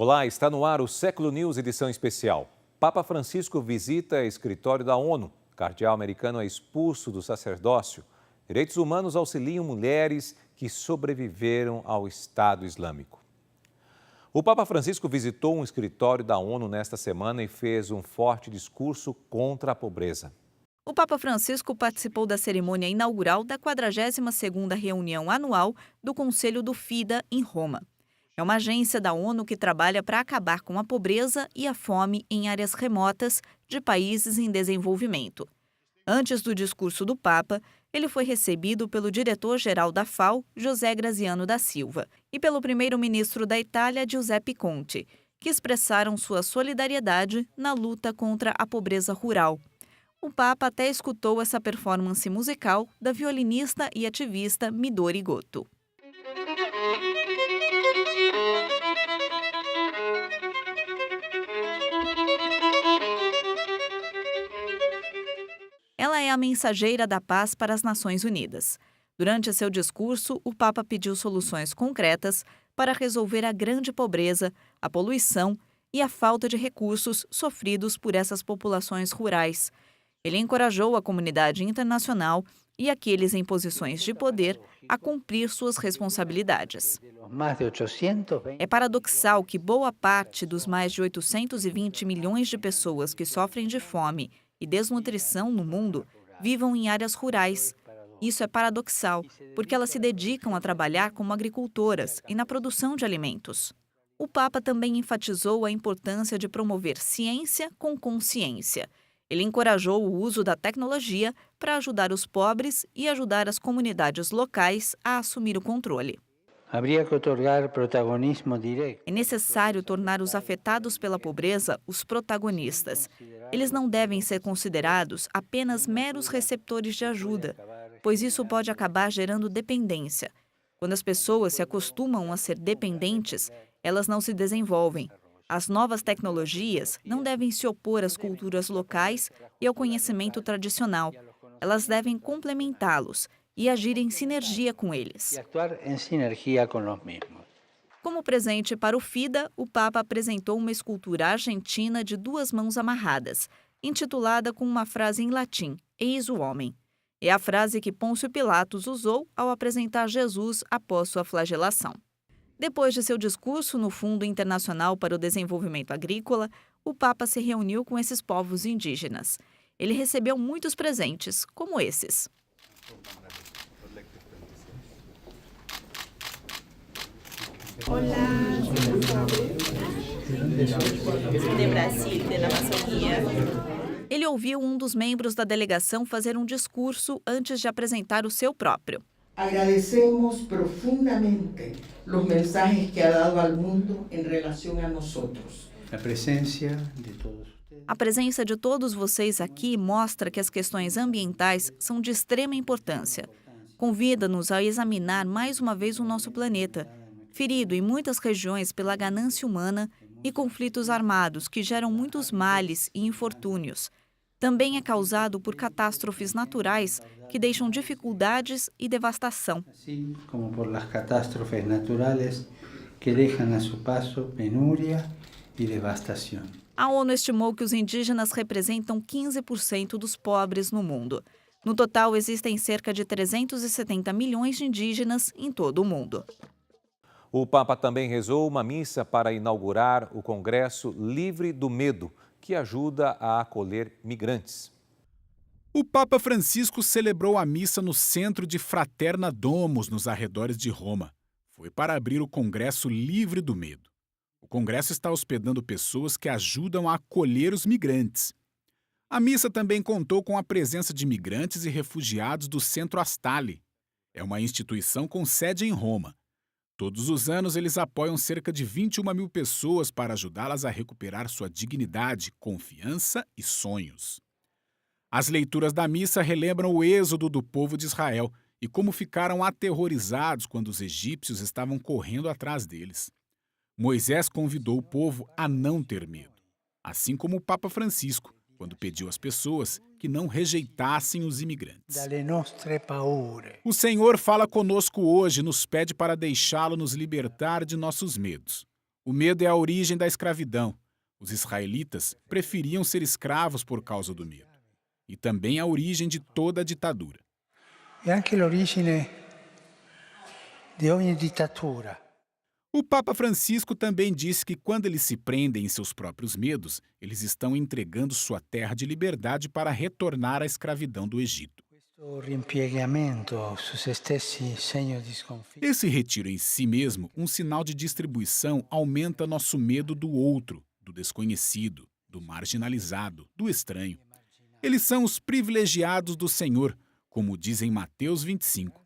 Olá, está no ar o Século News, edição especial. Papa Francisco visita escritório da ONU. Cardeal americano é expulso do sacerdócio. Direitos humanos auxiliam mulheres que sobreviveram ao Estado Islâmico. O Papa Francisco visitou um escritório da ONU nesta semana e fez um forte discurso contra a pobreza. O Papa Francisco participou da cerimônia inaugural da 42ª reunião anual do Conselho do FIDA em Roma. É uma agência da ONU que trabalha para acabar com a pobreza e a fome em áreas remotas de países em desenvolvimento. Antes do discurso do Papa, ele foi recebido pelo diretor-geral da FAO, José Graziano da Silva, e pelo primeiro-ministro da Itália, Giuseppe Conte, que expressaram sua solidariedade na luta contra a pobreza rural. O Papa até escutou essa performance musical da violinista e ativista Midori Goto. Ela é a mensageira da paz para as Nações Unidas. Durante seu discurso, o Papa pediu soluções concretas para resolver a grande pobreza, a poluição e a falta de recursos sofridos por essas populações rurais. Ele encorajou a comunidade internacional e aqueles em posições de poder a cumprir suas responsabilidades. É paradoxal que boa parte dos mais de 820 milhões de pessoas que sofrem de fome e desnutrição no mundo vivam em áreas rurais. Isso é paradoxal, porque elas se dedicam a trabalhar como agricultoras e na produção de alimentos. O Papa também enfatizou a importância de promover ciência com consciência. Ele encorajou o uso da tecnologia para ajudar os pobres e ajudar as comunidades locais a assumir o controle. É necessário tornar os afetados pela pobreza os protagonistas. Eles não devem ser considerados apenas meros receptores de ajuda, pois isso pode acabar gerando dependência. Quando as pessoas se acostumam a ser dependentes, elas não se desenvolvem. As novas tecnologias não devem se opor às culturas locais e ao conhecimento tradicional. Elas devem complementá-los e agir em sinergia com eles. Como presente para o FIDA, o Papa apresentou uma escultura argentina de duas mãos amarradas, intitulada com uma frase em latim, Eis o homem. É a frase que Pôncio Pilatos usou ao apresentar Jesus após sua flagelação. Depois de seu discurso no Fundo Internacional para o Desenvolvimento Agrícola, o Papa se reuniu com esses povos indígenas. Ele recebeu muitos presentes, como esses. Olá, de Brasil, de la Amazônia. Ele ouviu um dos membros da delegação fazer um discurso antes de apresentar o seu próprio. Agradecemos profundamente los mensajes que ha dado al mundo en relación a nosotros. A presença de todos vocês aqui mostra que as questões ambientais são de extrema importância. Convida-nos a examinar mais uma vez o nosso planeta, ferido em muitas regiões pela ganância humana e conflitos armados que geram muitos males e infortúnios. Também é causado por catástrofes naturais que deixam dificuldades e devastação. Assim como por las catástrofes naturales que dejan a su paso penuria e devastação. A ONU estimou que os indígenas representam 15% dos pobres no mundo. No total, existem cerca de 370 milhões de indígenas em todo o mundo. O Papa também rezou uma missa para inaugurar o Congresso Livre do Medo, que ajuda a acolher migrantes. O Papa Francisco celebrou a missa no centro de Fraterna Domus, nos arredores de Roma. Foi para abrir o Congresso Livre do Medo. O Congresso está hospedando pessoas que ajudam a acolher os migrantes. A missa também contou com a presença de migrantes e refugiados do Centro Astale. É uma instituição com sede em Roma. Todos os anos, eles apoiam cerca de 21 mil pessoas para ajudá-las a recuperar sua dignidade, confiança e sonhos. As leituras da missa relembram o êxodo do povo de Israel e como ficaram aterrorizados quando os egípcios estavam correndo atrás deles. Moisés convidou o povo a não ter medo, assim como o Papa Francisco, quando pediu às pessoas que não rejeitassem os imigrantes. O Senhor fala conosco hoje e nos pede para deixá-lo nos libertar de nossos medos. O medo é a origem da escravidão. Os israelitas preferiam ser escravos por causa do medo. E também a origem de toda a ditadura. E anche l'origine di ogni dittatura. O Papa Francisco também disse que quando eles se prendem em seus próprios medos, eles estão entregando sua terra de liberdade para retornar à escravidão do Egito. Questo rimpiegamento su se stessi segno di sconfitta. Esse retiro em si mesmo, um sinal de distribuição, aumenta nosso medo do outro, do desconhecido, do marginalizado, do estranho. Eles são os privilegiados do Senhor, como diz em Mateus 25.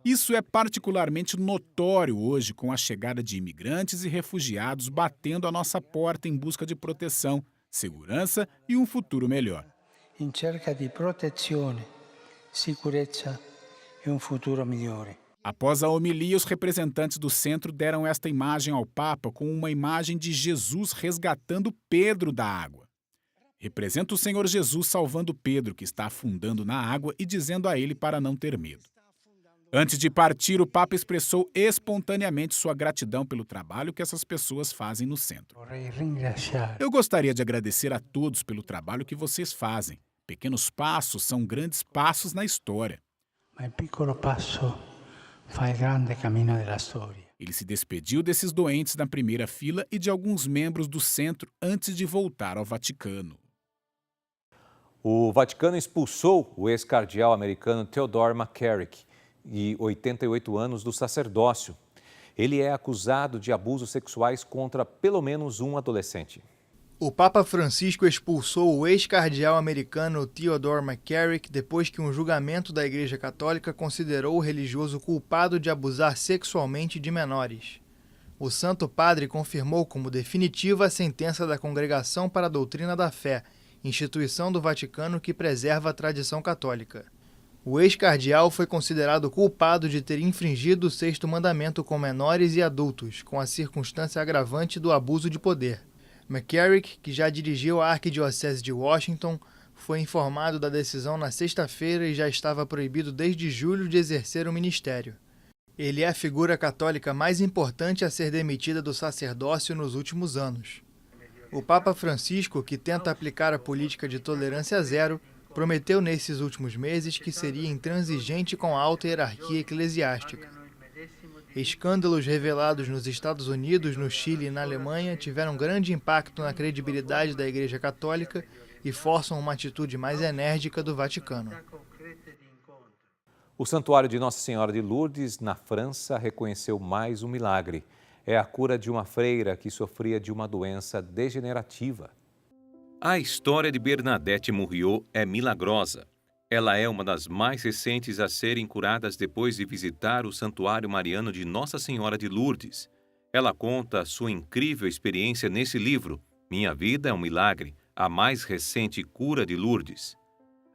Isso é particularmente notório hoje com a chegada de imigrantes e refugiados batendo à nossa porta em busca de proteção, segurança e um futuro melhor. In cerca di protezione, sicurezza e um futuro migliore. Após a homilia, os representantes do centro deram esta imagem ao Papa com uma imagem de Jesus resgatando Pedro da água. Representa o Senhor Jesus salvando Pedro, que está afundando na água, e dizendo a ele para não ter medo. Antes de partir, o Papa expressou espontaneamente sua gratidão pelo trabalho que essas pessoas fazem no centro. Vorrei ringraziare Eu gostaria de agradecer a todos pelo trabalho que vocês fazem. Pequenos passos são grandes passos na história. ma il piccolo passo fa il grande cammino della storia. Ele se despediu desses doentes na primeira fila e de alguns membros do centro antes de voltar ao Vaticano. O Vaticano expulsou o ex-cardeal americano Theodore McCarrick, de 88 anos, do sacerdócio. Ele é acusado de abusos sexuais contra pelo menos um adolescente. O Papa Francisco expulsou o ex-cardeal americano Theodore McCarrick depois que um julgamento da Igreja Católica considerou o religioso culpado de abusar sexualmente de menores. O Santo Padre confirmou como definitiva a sentença da Congregação para a Doutrina da Fé, instituição do Vaticano que preserva a tradição católica. O ex-cardeal foi considerado culpado de ter infringido o sexto mandamento com menores e adultos, com a circunstância agravante do abuso de poder. McCarrick, que já dirigiu a Arquidiocese de Washington, foi informado da decisão na sexta-feira e já estava proibido desde julho de exercer o ministério. Ele é a figura católica mais importante a ser demitida do sacerdócio nos últimos anos. O Papa Francisco, que tenta aplicar a política de tolerância zero, prometeu nesses últimos meses que seria intransigente com a alta hierarquia eclesiástica. Escândalos revelados nos Estados Unidos, no Chile e na Alemanha tiveram grande impacto na credibilidade da Igreja Católica e forçam uma atitude mais enérgica do Vaticano. O Santuário de Nossa Senhora de Lourdes, na França, reconheceu mais um milagre. É a cura de uma freira que sofria de uma doença degenerativa. A história de Bernadette Murillo é milagrosa. Ela é uma das mais recentes a serem curadas depois de visitar o Santuário Mariano de Nossa Senhora de Lourdes. Ela conta sua incrível experiência nesse livro, Minha Vida é um Milagre, a mais recente cura de Lourdes.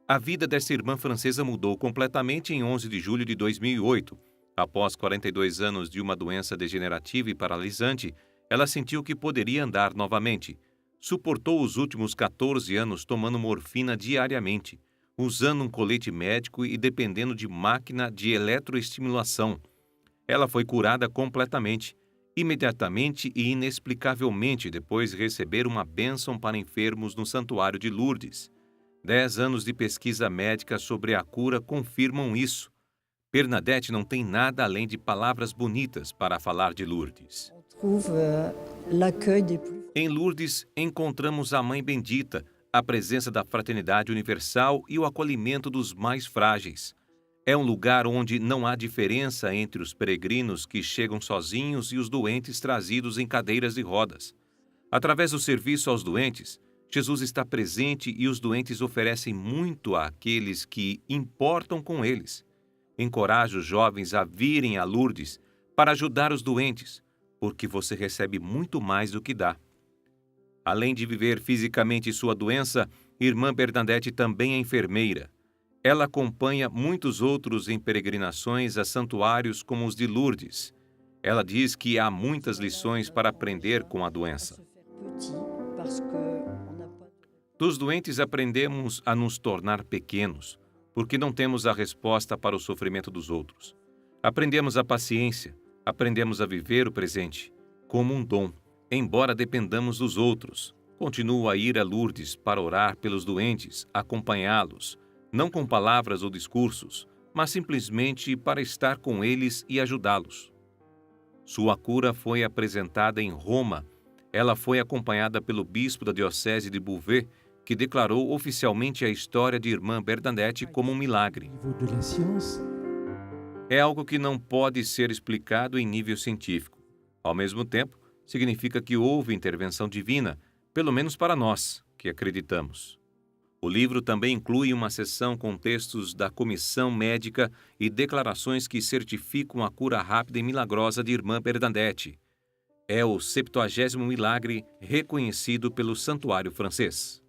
A vida desta irmã francesa mudou completamente em 11 de julho de 2008. Após 42 anos de uma doença degenerativa e paralisante, ela sentiu que poderia andar novamente. Suportou os últimos 14 anos tomando morfina diariamente, usando um colete médico e dependendo de máquina de eletroestimulação. Ela foi curada completamente, imediatamente e inexplicavelmente depois de receber uma bênção para enfermos no Santuário de Lourdes. 10 anos de pesquisa médica sobre a cura confirmam isso. Bernadette não tem nada além de palavras bonitas para falar de Lourdes. Em Lourdes, encontramos a Mãe Bendita, a presença da fraternidade universal e o acolhimento dos mais frágeis. É um lugar onde não há diferença entre os peregrinos que chegam sozinhos e os doentes trazidos em cadeiras de rodas. Através do serviço aos doentes, Jesus está presente e os doentes oferecem muito àqueles que importam com eles. Encoraje os jovens a virem a Lourdes para ajudar os doentes, porque você recebe muito mais do que dá. Além de viver fisicamente sua doença, irmã Bernadette também é enfermeira. Ela acompanha muitos outros em peregrinações a santuários como os de Lourdes. Ela diz que há muitas lições para aprender com a doença. Dos doentes aprendemos a nos tornar pequenos, porque não temos a resposta para o sofrimento dos outros. Aprendemos a paciência, aprendemos a viver o presente como um dom, embora dependamos dos outros. Continuo a ir a Lourdes para orar pelos doentes, acompanhá-los, não com palavras ou discursos, mas simplesmente para estar com eles e ajudá-los. Sua cura foi apresentada em Roma. Ela foi acompanhada pelo bispo da diocese de Beauvais, que declarou oficialmente a história de irmã Bernadette como um milagre. É algo que não pode ser explicado em nível científico. Ao mesmo tempo, significa que houve intervenção divina, pelo menos para nós, que acreditamos. O livro também inclui uma seção com textos da comissão médica e declarações que certificam a cura rápida e milagrosa de irmã Bernadette. É o 70º milagre reconhecido pelo Santuário Francês.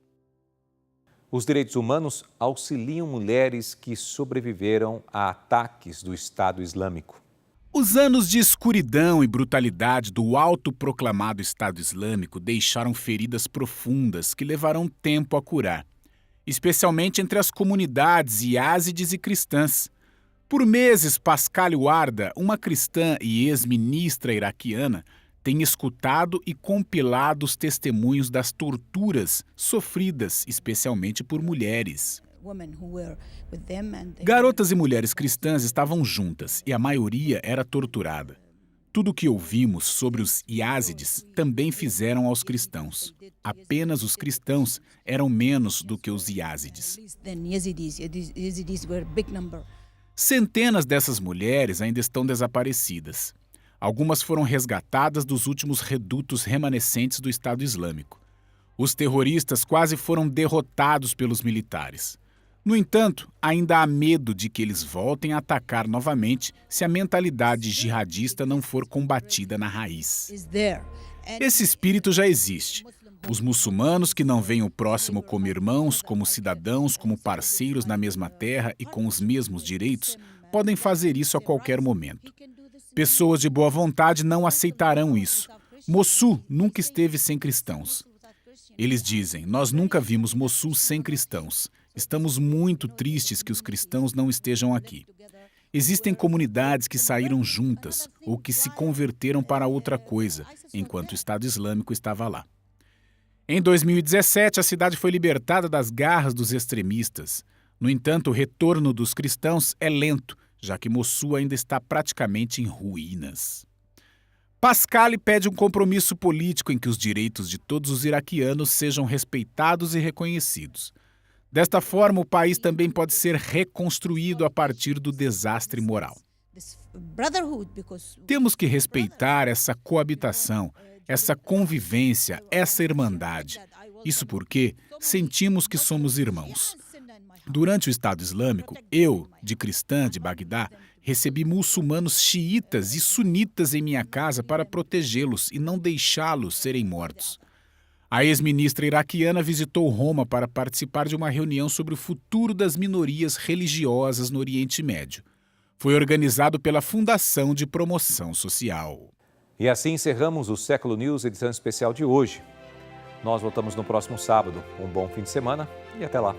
Os direitos humanos auxiliam mulheres que sobreviveram a ataques do Estado Islâmico. Os anos de escuridão e brutalidade do autoproclamado Estado Islâmico deixaram feridas profundas que levarão tempo a curar, especialmente entre as comunidades iázides e cristãs. Por meses, Pascal Warda, uma cristã e ex-ministra iraquiana, tem escutado e compilado os testemunhos das torturas sofridas, especialmente por mulheres. Garotas e mulheres cristãs estavam juntas e a maioria era torturada. Tudo o que ouvimos sobre os iázides também fizeram aos cristãos. Apenas os cristãos eram menos do que os iázides. Centenas dessas mulheres ainda estão desaparecidas. Algumas foram resgatadas dos últimos redutos remanescentes do Estado Islâmico. Os terroristas quase foram derrotados pelos militares. No entanto, ainda há medo de que eles voltem a atacar novamente se a mentalidade jihadista não for combatida na raiz. Esse espírito já existe. Os muçulmanos que não veem o próximo como irmãos, como cidadãos, como parceiros na mesma terra e com os mesmos direitos, podem fazer isso a qualquer momento. Pessoas de boa vontade não aceitarão isso. Mossul nunca esteve sem cristãos. Eles dizem, nós nunca vimos Mossul sem cristãos. Estamos muito tristes que os cristãos não estejam aqui. Existem comunidades que saíram juntas ou que se converteram para outra coisa, enquanto o Estado Islâmico estava lá. Em 2017, a cidade foi libertada das garras dos extremistas. No entanto, o retorno dos cristãos é lento, já que Mossul ainda está praticamente em ruínas. Pascal pede um compromisso político em que os direitos de todos os iraquianos sejam respeitados e reconhecidos. Desta forma, o país também pode ser reconstruído a partir do desastre moral. Temos que respeitar essa coabitação, essa convivência, essa irmandade. Isso porque sentimos que somos irmãos. Durante o Estado Islâmico, eu, de cristã de Bagdá, recebi muçulmanos xiitas e sunitas em minha casa para protegê-los e não deixá-los serem mortos. A ex-ministra iraquiana visitou Roma para participar de uma reunião sobre o futuro das minorias religiosas no Oriente Médio. Foi organizado pela Fundação de Promoção Social. E assim encerramos o Século News, edição especial de hoje. Nós voltamos no próximo sábado. Um bom fim de semana e até lá.